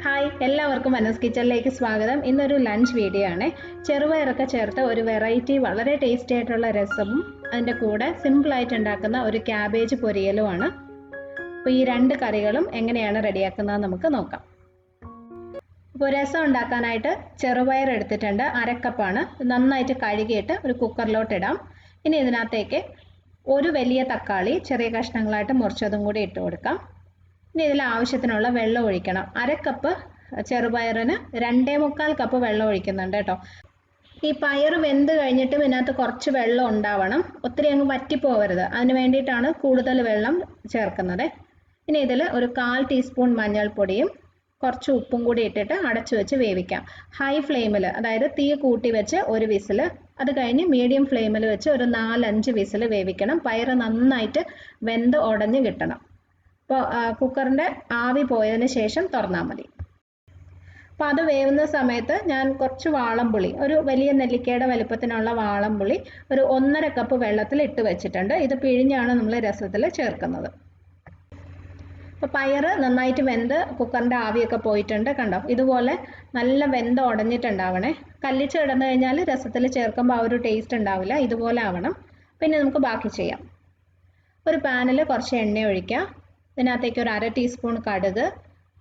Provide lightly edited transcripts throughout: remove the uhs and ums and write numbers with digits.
Hi, എല്ലാവർക്കും മനസ് കിച്ചണിലേക്ക് സ്വാഗതം. ഇന്നൊരു ലഞ്ച് വീഡിയോ ആണ്. ചെറുപയറൊക്കെ ചേർത്ത് ഒരു വെറൈറ്റി വളരെ ടേസ്റ്റി ആയിട്ടുള്ള രസവും അതിൻ്റെ കൂടെ സിമ്പിളായിട്ട് ഉണ്ടാക്കുന്ന ഒരു ക്യാബേജ് പൊരിയലുമാണ്. അപ്പോൾ ഈ രണ്ട് കറികളും എങ്ങനെയാണ് റെഡിയാക്കുന്നത് നമുക്ക് നോക്കാം. ഇപ്പോൾ രസം ഉണ്ടാക്കാനായിട്ട് ചെറുപയർ എടുത്തിട്ടുണ്ട്, അരക്കപ്പാണ്. നന്നായിട്ട് കഴുകിയിട്ട് ഒരു കുക്കറിലോട്ട് ഇടാം. ഇനി ഇതിനകത്തേക്ക് ഒരു വലിയ തക്കാളി ചെറിയ കഷ്ണങ്ങളായിട്ട് മുറിച്ചതും കൂടി ഇട്ട് കൊടുക്കാം. ഇനി ഇതിൽ ആവശ്യത്തിനുള്ള വെള്ളം ഒഴിക്കണം. അരക്കപ്പ് ചെറുപയറിന് 2.25 കപ്പ് വെള്ളം ഒഴിക്കുന്നുണ്ട് കേട്ടോ. ഈ പയർ വെന്ത് കഴിഞ്ഞിട്ടും ഇതിനകത്ത് കുറച്ച് വെള്ളം ഉണ്ടാവണം, ഒത്തിരി അങ്ങ് വറ്റിപ്പോവരുത്. അതിന് വേണ്ടിയിട്ടാണ് കൂടുതൽ വെള്ളം ചേർക്കുന്നത്. ഇനി ഇതിൽ ഒരു 1/4 ടീസ്പൂൺ മഞ്ഞൾപ്പൊടിയും കുറച്ച് ഉപ്പും കൂടി ഇട്ടിട്ട് അടച്ചു വെച്ച് വേവിക്കാം. ഹൈ ഫ്ലെയിമിൽ, അതായത് തീ കൂട്ടി വെച്ച് ഒരു വിസിൽ, അത് കഴിഞ്ഞ് മീഡിയം ഫ്ലെയിമിൽ വെച്ച് ഒരു 4-5 വിസിൽ വേവിക്കണം. പയർ നന്നായിട്ട് വെന്ത് ഉടഞ്ഞ് കിട്ടണം. അപ്പോൾ കുക്കറിൻ്റെ ആവി പോയതിന് ശേഷം തുറന്നാൽ മതി. അപ്പോൾ അത് വേവുന്ന സമയത്ത് ഞാൻ കുറച്ച് വാളംപുളി, ഒരു വലിയ നെല്ലിക്കയുടെ വലുപ്പത്തിനുള്ള വാളംപുളി ഒരു 1.5 കപ്പ് വെള്ളത്തിൽ ഇട്ട് വെച്ചിട്ടുണ്ട്. ഇത് പിഴിഞ്ഞാണ് നമ്മൾ രസത്തിൽ ചേർക്കുന്നത്. അപ്പോൾ പയർ നന്നായിട്ട് വെന്ത് കുക്കറിൻ്റെ ആവിയൊക്കെ പോയിട്ടുണ്ട്, കണ്ടോ? ഇതുപോലെ നല്ല വെന്ത് ഉടഞ്ഞിട്ടുണ്ടാവണേ. കല്ലിച്ച് കിടന്നു കഴിഞ്ഞാൽ രസത്തിൽ ചേർക്കുമ്പോൾ ആ ഒരു ടേസ്റ്റ് ഉണ്ടാവില്ല. ഇതുപോലെ ആവണം. പിന്നെ നമുക്ക് ബാക്കി ചെയ്യാം. ഒരു പാനിൽ കുറച്ച് എണ്ണ ഒഴിക്കാം. ഇതിനകത്തേക്ക് ഒരു 1/2 ടീസ്പൂൺ കടുക്,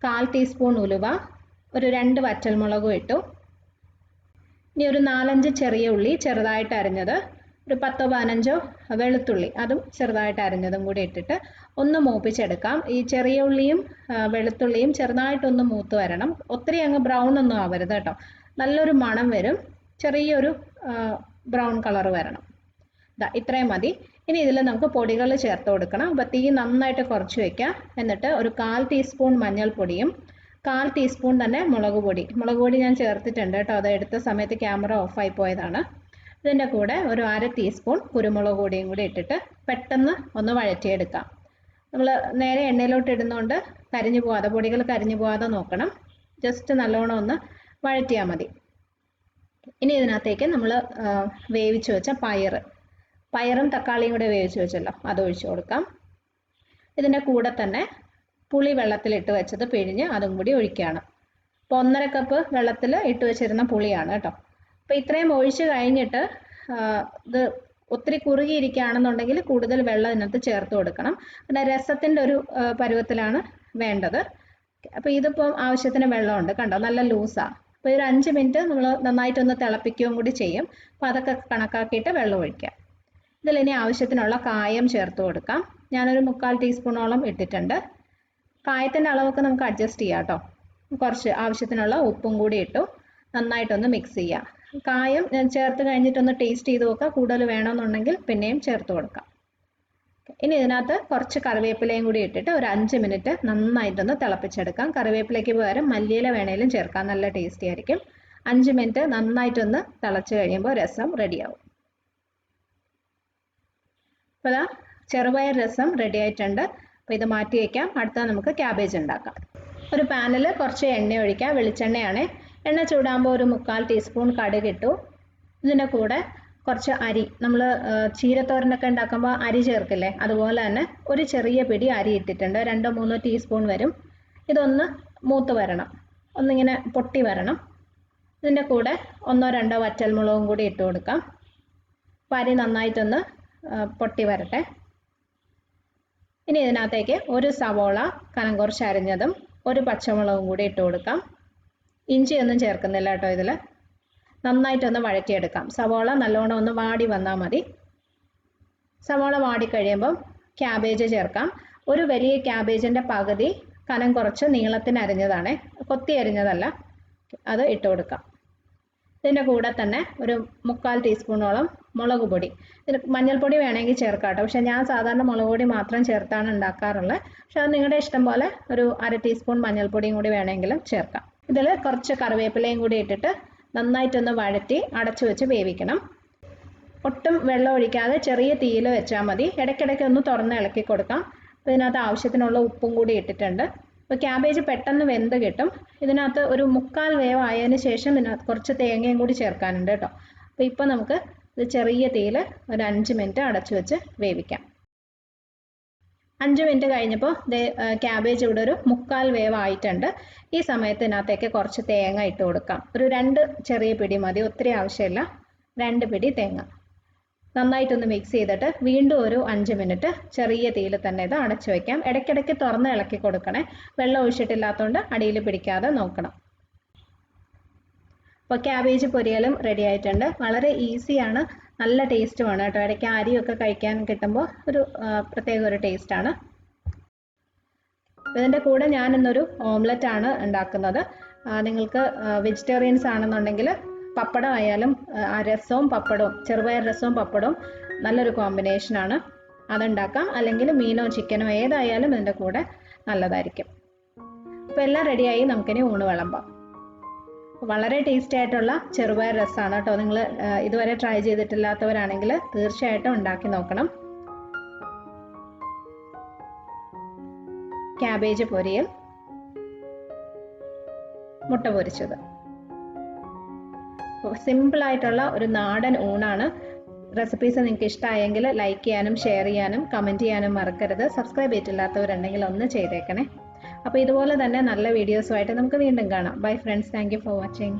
1/4 ടീസ്പൂൺ ഉലുവ, ഒരു 2 വറ്റൽമുളകും ഇട്ടു. ഇനി ഒരു 4-5 ചെറിയ ഉള്ളി ചെറുതായിട്ട് അരിഞ്ഞത്, ഒരു 10-15 വെളുത്തുള്ളി അതും ചെറുതായിട്ട് അരിഞ്ഞതും കൂടി ഇട്ടിട്ട് ഒന്ന് മൂപ്പിച്ചെടുക്കാം. ഈ ചെറിയ ഉള്ളിയും വെളുത്തുള്ളിയും ചെറുതായിട്ടൊന്ന് മൂത്ത് വരണം. ഒത്തിരി അങ്ങ് ബ്രൗൺ ഒന്നും ആവരുത് കേട്ടോ. നല്ലൊരു മണം വരും, ചെറിയൊരു ബ്രൗൺ കളർ വരണം. ഇത്രയും മതി. ഇനി ഇതിൽ നമുക്ക് പൊടികൾ ചേർത്ത് കൊടുക്കണം. അപ്പോൾ തീ നന്നായിട്ട് കുറച്ച് വയ്ക്കാം. എന്നിട്ട് ഒരു 1/4 ടീസ്പൂൺ മഞ്ഞൾപ്പൊടിയും 1/4 ടീസ്പൂൺ തന്നെ മുളക് പൊടി ഞാൻ ചേർത്തിട്ടുണ്ട് കേട്ടോ. അത് എടുത്ത സമയത്ത് ക്യാമറ ഓഫായി പോയതാണ്. ഇതിൻ്റെ കൂടെ ഒരു 1/2 ടീസ്പൂൺ കുരുമുളക് പൊടിയും കൂടി ഇട്ടിട്ട് പെട്ടെന്ന് ഒന്ന് വഴറ്റിയെടുക്കാം. നമ്മൾ നേരെ എണ്ണയിലോട്ട് ഇടുന്നതുകൊണ്ട് പൊടികൾ കരിഞ്ഞു പോകാതെ നോക്കണം. ജസ്റ്റ് നല്ലോണം ഒന്ന് വഴറ്റിയാൽ മതി. ഇനി ഇതിനകത്തേക്ക് നമ്മൾ വേവിച്ച് വെച്ച പയറും തക്കാളിയും കൂടെ വേവിച്ച് വെച്ചല്ലോ, അത് ഒഴിച്ചു കൊടുക്കാം. ഇതിൻ്റെ കൂടെ തന്നെ പുളി വെള്ളത്തിലിട്ട് വെച്ചത് പിഴിഞ്ഞ് അതും കൂടി ഒഴിക്കുകയാണ്. അപ്പോൾ 1.5 കപ്പ് വെള്ളത്തിൽ ഇട്ട് വെച്ചിരുന്ന പുളിയാണ് കേട്ടോ. അപ്പോൾ ഇത്രയും ഒഴിച്ച് കഴിഞ്ഞിട്ട് ഇത് ഒത്തിരി കുറുകിയിരിക്കുകയാണെന്നുണ്ടെങ്കിൽ കൂടുതൽ വെള്ളം ഇതിനകത്ത് ചേർത്ത് കൊടുക്കണം. പിന്നെ രസത്തിൻ്റെ ഒരു പരുവത്തിലാണ് വേണ്ടത്. അപ്പോൾ ഇതിപ്പോൾ ആവശ്യത്തിന് വെള്ളമുണ്ട്, കണ്ടോ? നല്ല ലൂസാണ്. അപ്പോൾ ഒരു 5 മിനിറ്റ് നമ്മൾ നന്നായിട്ടൊന്ന് തിളപ്പിക്കുകയും കൂടി ചെയ്യും. അപ്പോൾ അതൊക്കെ കണക്കാക്കിയിട്ട് വെള്ളം ഒഴിക്കാം. ഇതിലിനി ആവശ്യത്തിനുള്ള കായം ചേർത്ത് കൊടുക്കാം. ഞാനൊരു 1/4 ടീസ്പൂണോളം ഇട്ടിട്ടുണ്ട്. കായത്തിൻ്റെ അളവൊക്കെ നമുക്ക് അഡ്ജസ്റ്റ് ചെയ്യാം കേട്ടോ. കുറച്ച് ആവശ്യത്തിനുള്ള ഉപ്പും കൂടി ഇട്ടു. നന്നായിട്ടൊന്ന് മിക്സ് ചെയ്യാം. കായം ഞാൻ ചേർത്ത് കഴിഞ്ഞിട്ടൊന്ന് ടേസ്റ്റ് ചെയ്ത് നോക്കുക. കൂടുതൽ വേണമെന്നുണ്ടെങ്കിൽ പിന്നെയും ചേർത്ത് കൊടുക്കാം. ഇനി ഇതിനകത്ത് കുറച്ച് കറിവേപ്പിലയും കൂടി ഇട്ടിട്ട് ഒരു 5 മിനിറ്റ് നന്നായിട്ടൊന്ന് തിളപ്പിച്ചെടുക്കാം. കറിവേപ്പിലയ്ക്ക് പകരം മല്ലിയില വേണേലും ചേർക്കാം, നല്ല ടേസ്റ്റി ആയിരിക്കും. 5 മിനിറ്റ് നന്നായിട്ടൊന്ന് തിളച്ച് കഴിയുമ്പോൾ രസം റെഡിയാവും. അപ്പോൾ ചെറുപയർ രസം റെഡി ആയിട്ടുണ്ട്. അപ്പോൾ ഇത് മാറ്റി വയ്ക്കാം. അടുത്ത നമുക്ക് ക്യാബേജ് ഉണ്ടാക്കാം. ഒരു പാനിൽ കുറച്ച് എണ്ണ ഒഴിക്കാം. വെളിച്ചെണ്ണയാണ്. എണ്ണ ചൂടാകുമ്പോൾ ഒരു 1/4 ടീസ്പൂൺ കടുക് ഇട്ടു. ഇതിൻ്റെ കൂടെ കുറച്ച് അരി, നമ്മൾ ചീരത്തോരനൊക്കെ ഉണ്ടാക്കുമ്പോൾ അരി ചേർക്കില്ലേ, അതുപോലെ തന്നെ ഒരു ചെറിയ പിടി അരി ഇട്ടിട്ടുണ്ട്. 2-3 ടീസ്പൂൺ വരും. ഇതൊന്ന് മൂത്ത് വരണം, ഒന്നിങ്ങനെ പൊട്ടി വരണം. ഇതിൻ്റെ കൂടെ 1-2 വറ്റൽമുളകും കൂടി ഇട്ട് കൊടുക്കാം. അപ്പോൾ അരി നന്നായിട്ടൊന്ന് പൊട്ടി വരട്ടെ. ഇനി ഇതിനകത്തേക്ക് ഒരു സവോള കനം കുറച്ച് അരിഞ്ഞതും ഒരു പച്ചമുളകും കൂടി ഇട്ട് കൊടുക്കാം. ഇഞ്ചിയൊന്നും ചേർക്കുന്നില്ല കേട്ടോ. ഇതിൽ നന്നായിട്ടൊന്ന് വഴറ്റിയെടുക്കാം. സവോള നല്ലോണം ഒന്ന് വാടി വന്നാൽ മതി. സവോള വാടി കഴിയുമ്പം ക്യാബേജ് ചേർക്കാം. ഒരു വലിയ ക്യാബേജിൻ്റെ പകുതി കനം കുറച്ച് നീളത്തിന് അരിഞ്ഞതാണ്, കൊത്തി അരിഞ്ഞതല്ല. അത് ഇട്ട് കൊടുക്കാം. ഇതിൻ്റെ കൂടെ തന്നെ ഒരു 1/4 ടീസ്പൂണോളം മുളക് പൊടി. ഇതിന് മഞ്ഞൾപ്പൊടി വേണമെങ്കിൽ ചേർക്കാം കേട്ടോ. പക്ഷേ ഞാൻ സാധാരണ മുളക് പൊടി മാത്രം ചേർത്താണ് ഉണ്ടാക്കാറുള്ളത്. പക്ഷെ അത് നിങ്ങളുടെ ഇഷ്ടം പോലെ ഒരു 1/2 ടീസ്പൂൺ മഞ്ഞൾപ്പൊടിയും കൂടി വേണമെങ്കിലും ചേർക്കാം. ഇതിൽ കുറച്ച് കറിവേപ്പിലയും കൂടി ഇട്ടിട്ട് നന്നായിട്ടൊന്ന് വഴറ്റി അടച്ചു വെച്ച് വേവിക്കണം. ഒട്ടും വെള്ളം ഒഴിക്കാതെ ചെറിയ തീയിൽ വെച്ചാൽ മതി. ഇടയ്ക്കിടയ്ക്ക് ഒന്ന് തുറന്ന് ഇളക്കി കൊടുക്കാം. അപ്പോൾ ഇതിനകത്ത് ആവശ്യത്തിനുള്ള ഉപ്പും കൂടി ഇട്ടിട്ടുണ്ട്. അപ്പോൾ ക്യാബേജ് പെട്ടെന്ന് വെന്ത് കിട്ടും. ഇതിനകത്ത് ഒരു 1/4 വേവ് ആയതിനു ശേഷം ഇതിനകത്ത് കുറച്ച് തേങ്ങയും കൂടി ചേർക്കാനുണ്ട് കേട്ടോ. അപ്പോൾ ഇപ്പോൾ നമുക്ക് ഇത് ചെറിയ തീയിൽ ഒരു 5 മിനിറ്റ് അടച്ചു വെച്ച് വേവിക്കാം. 5 മിനിറ്റ് കഴിഞ്ഞപ്പോൾ ക്യാബേജ് ഇവിടെ ഒരു 1/4 വേവ് ആയിട്ടുണ്ട്. ഈ സമയത്ത് ഇതിനകത്തേക്ക് കുറച്ച് തേങ്ങ ഇട്ട് കൊടുക്കാം. ഒരു 2 ചെറിയ പിടി മതി, ഒത്തിരി ആവശ്യമില്ല. 2 പിടി തേങ്ങ നന്നായിട്ടൊന്ന് മിക്സ് ചെയ്തിട്ട് വീണ്ടും ഒരു 5 മിനിറ്റ് ചെറിയ തീയിൽ തന്നെ ഇത് അടച്ചു വയ്ക്കാം. ഇടയ്ക്കിടയ്ക്ക് തുറന്ന് ഇളക്കി കൊടുക്കണേ. വെള്ളം ഒഴിച്ചിട്ടില്ലാത്തതുകൊണ്ട് അടിയിൽ പിടിക്കാതെ നോക്കണം. അപ്പോൾ ക്യാബേജ് പൊരിയലും റെഡി ആയിട്ടുണ്ട്. വളരെ ഈസിയാണ്, നല്ല ടേസ്റ്റുമാണ് കേട്ടോ. ഇടയ്ക്ക് അരിയൊക്കെ കഴിക്കാൻ കിട്ടുമ്പോൾ ഒരു പ്രത്യേക ഒരു ടേസ്റ്റാണ്. ഇതിൻ്റെ കൂടെ ഞാൻ ഇന്നൊരു ഓംലെറ്റ് ആണ് ഉണ്ടാക്കുന്നത്. നിങ്ങൾക്ക് വെജിറ്റേറിയൻസ് ആണെന്നുണ്ടെങ്കിൽ പപ്പടം ആയാലും രസവും പപ്പടവും, ചെറുപയർ രസവും പപ്പടവും നല്ലൊരു കോമ്പിനേഷനാണ്, അതുണ്ടാക്കാം. അല്ലെങ്കിൽ മീനോ ചിക്കനോ ഏതായാലും ഇതിൻ്റെ കൂടെ നല്ലതായിരിക്കും. അപ്പോൾ എല്ലാം റെഡിയായി, നമുക്കിനി ഊണ് വിളമ്പാം. വളരെ ടേസ്റ്റി ആയിട്ടുള്ള ചെറുപയർ രസമാണ് കേട്ടോ. നിങ്ങൾ ഇതുവരെ ട്രൈ ചെയ്തിട്ടില്ലാത്തവരാണെങ്കിൽ തീർച്ചയായിട്ടും ഉണ്ടാക്കി നോക്കണം. ക്യാബേജ് പൊരിയൽ, മുട്ട പൊരിച്ചത്, സിമ്പിളായിട്ടുള്ള ഒരു നാടൻ ഊണാണ്. റെസിപ്പീസ് നിങ്ങൾക്ക് ഇഷ്ടമായെങ്കിൽ ലൈക്ക് ചെയ്യാനും ഷെയർ ചെയ്യാനും കമൻറ്റ് ചെയ്യാനും മറക്കരുത്. സബ്സ്ക്രൈബ് ചെയ്തിട്ടില്ലാത്തവരുണ്ടെങ്കിൽ ഒന്ന് ചെയ്തേക്കണേ. അപ്പോൾ ഇതുപോലെ തന്നെ നല്ല വീഡിയോസുമായിട്ട് നമുക്ക് വീണ്ടും കാണാം. Bye friends, thank you for watching.